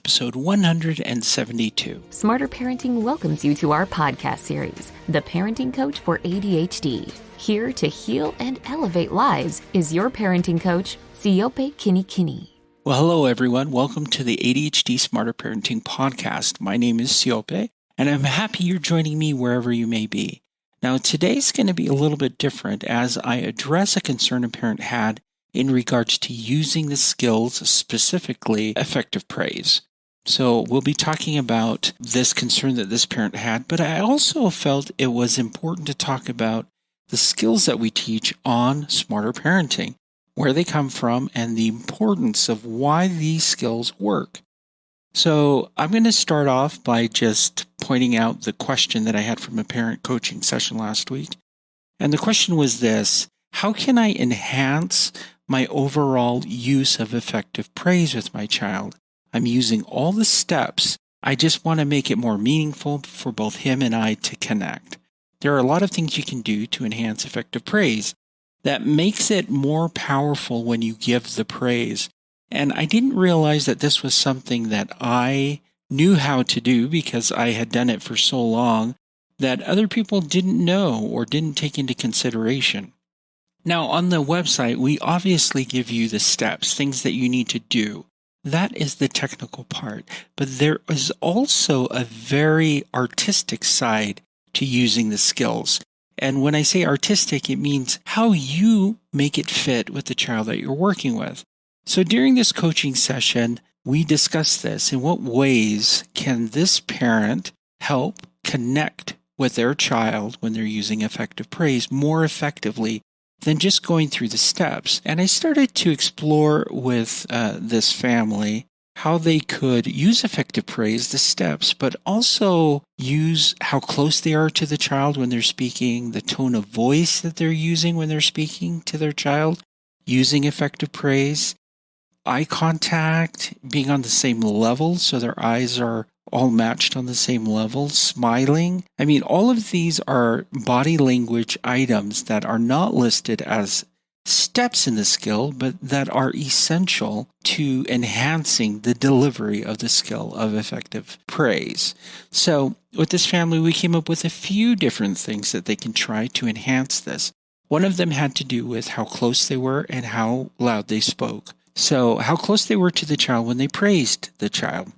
episode 172. Smarter Parenting welcomes you to our podcast series, The Parenting Coach for ADHD. Here to heal and elevate lives is your parenting coach, Siope Kinikini. Well, hello everyone. Welcome to the ADHD Smarter Parenting podcast. My name is Siope, and I'm happy you're joining me wherever you may be. Now, today's going to be a little bit different as I address a concern a parent had in regards to using the skills, specifically effective praise. So we'll be talking about this concern that this parent had, but I also felt it was important to talk about the skills that we teach on Smarter Parenting, where they come from, and the importance of why these skills work. So I'm going to start off by just pointing out the question that I had from a parent coaching session last week. And the question was this: how can I enhance my overall use of effective praise with my child? I'm using all the steps. I just want to make it more meaningful for both him and I to connect. There are a lot of things you can do to enhance effective praise that makes it more powerful when you give the praise. And I didn't realize that this was something that I knew how to do because I had done it for so long that other people didn't know or didn't take into consideration. Now, on the website, we obviously give you the steps, things that you need to do. That is the technical part. But there is also a very artistic side to using the skills. And when I say artistic, it means how you make it fit with the child that you're working with. So during this coaching session, we discussed this. In what ways can this parent help connect with their child when they're using effective praise more effectively than just going through the steps? And I started to explore with this family how they could use effective praise, the steps, but also use how close they are to the child when they're speaking, the tone of voice that they're using when they're speaking to their child, using effective praise, eye contact, being on the same level so their eyes are all matched on the same level, smiling. I mean, all of these are body language items that are not listed as steps in the skill, but that are essential to enhancing the delivery of the skill of effective praise. So with this family, we came up with a few different things that they can try to enhance this. One of them had to do with how close they were and how loud they spoke. So how close they were to the child when they praised the child.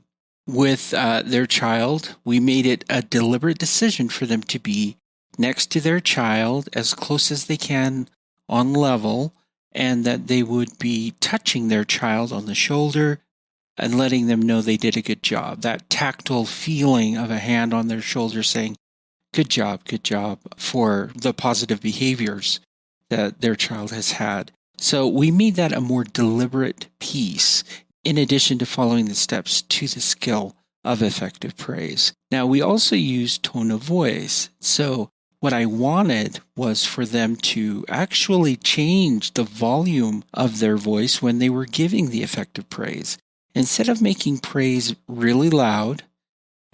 With their child, we made it a deliberate decision for them to be next to their child as close as they can on level, and that they would be touching their child on the shoulder and letting them know they did a good job. That tactile feeling of a hand on their shoulder saying, good job, for the positive behaviors that their child has had. So we made that a more deliberate piece in addition to following the steps to the skill of effective praise. Now, we also use tone of voice. So what I wanted was for them to actually change the volume of their voice when they were giving the effective praise. Instead of making praise really loud,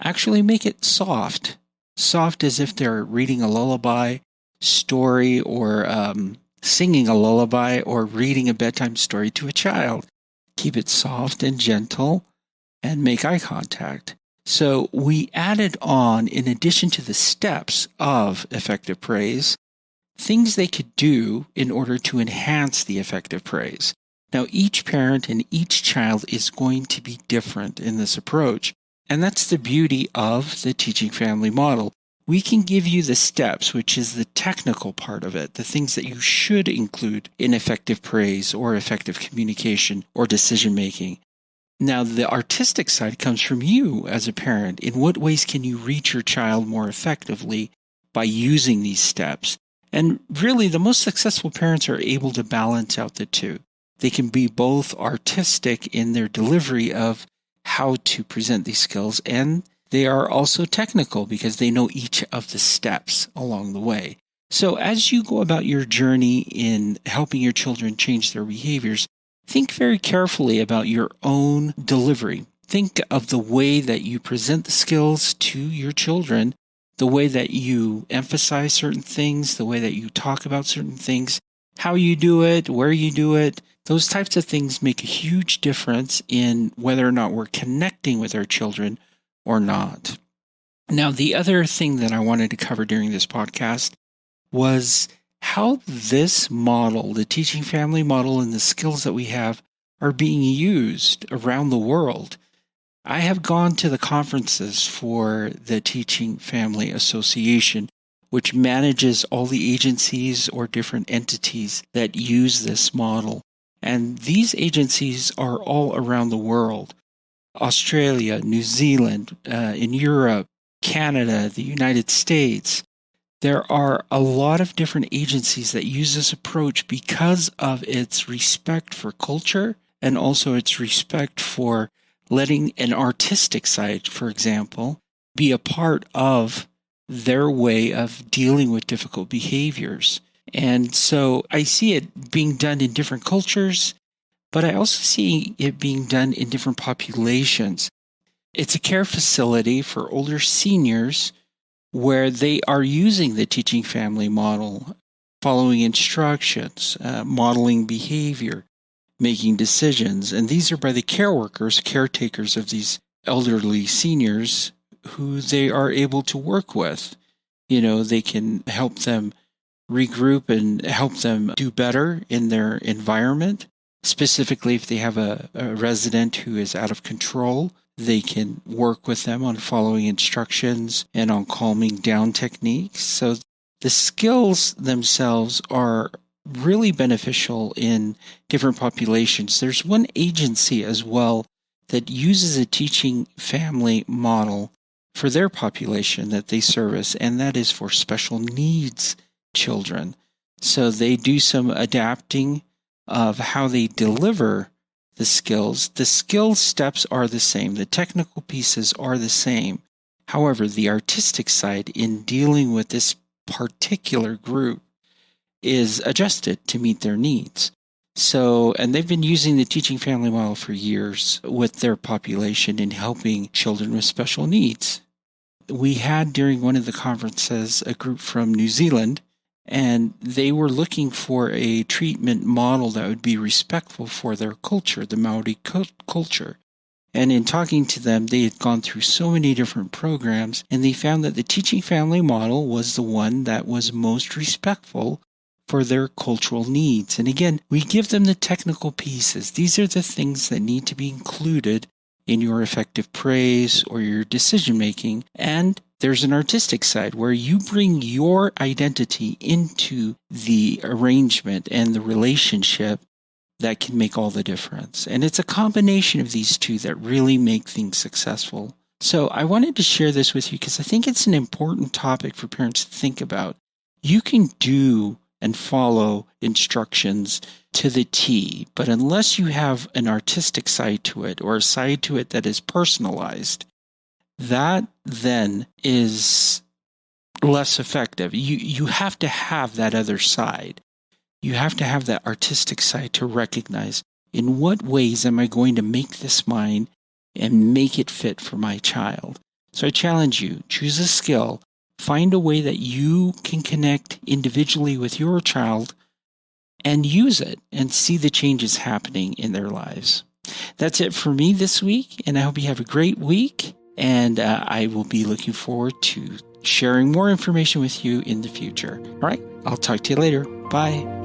actually make it soft. Soft as if they're reading a lullaby story or singing a lullaby or reading a bedtime story to a child. Keep it soft and gentle and make eye contact. So we added on, in addition to the steps of effective praise, things they could do in order to enhance the effective praise. Now, each parent and each child is going to be different in this approach. And that's the beauty of the teaching family model. We can give you the steps, which is the technical part of it, the things that you should include in effective praise or effective communication or decision making. Now, the artistic side comes from you as a parent. In what ways can you reach your child more effectively by using these steps? And really, the most successful parents are able to balance out the two. They can be both artistic in their delivery of how to present these skills, and they are also technical because they know each of the steps along the way. So as you go about your journey in helping your children change their behaviors, think very carefully about your own delivery. Think of the way that you present the skills to your children, the way that you emphasize certain things, the way that you talk about certain things. how you do it, where you do it. Those types of things make a huge difference in whether or not we're connecting with our children or not. Now, the other thing that I wanted to cover during this podcast was how this model, the teaching family model, and the skills that we have are being used around the world. I have gone to the conferences for the Teaching Family Association, which manages all the agencies or different entities that use this model. And these agencies are all around the world. Australia, New Zealand, in Europe, Canada, the United States. There are a lot of different agencies that use this approach because of its respect for culture and also its respect for letting an artistic side, for example, be a part of their way of dealing with difficult behaviors. And so I see it being done in different cultures, but I also see it being done in different populations. It's a care facility for older seniors where they are using the teaching family model, following instructions, modeling behavior, making decisions. And these are by the care workers, caretakers of these elderly seniors who they are able to work with. They can help them regroup and help them do better in their environment. Specifically, if they have a resident who is out of control, they can work with them on following instructions and on calming down techniques. So the skills themselves are really beneficial in different populations. There's one agency as well that uses a teaching family model for their population that they service, and that is for special needs children. So they do some adapting of how they deliver the skills. The skill steps are the same. The technical pieces are the same. However, the artistic side in dealing with this particular group is adjusted to meet their needs. And they've been using the teaching family model for years with their population in helping children with special needs. We had during one of the conferences a group from New Zealand, and they were looking for a treatment model that would be respectful for their culture, the Maori culture. And in talking to them, they had gone through so many different programs, and they found that the teaching family model was the one that was most respectful for their cultural needs. And again, we give them the technical pieces. These are the things that need to be included in your effective praise or your decision making. And there's an artistic side where you bring your identity into the arrangement and the relationship that can make all the difference. And it's a combination of these two that really make things successful. So I wanted to share this with you because I think it's an important topic for parents to think about. You can do and follow instructions to the T, but unless you have an artistic side to it or a side to it that is personalized, that then is less effective. You have to have that other side. You have to have that artistic side to recognize in what ways am I going to make this mine and make it fit for my child. So I challenge you, choose a skill, find a way that you can connect individually with your child and use it and see the changes happening in their lives. That's it for me this week, and I hope you have a great week. And I will be looking forward to sharing more information with you in the future. All right, I'll talk to you later. Bye.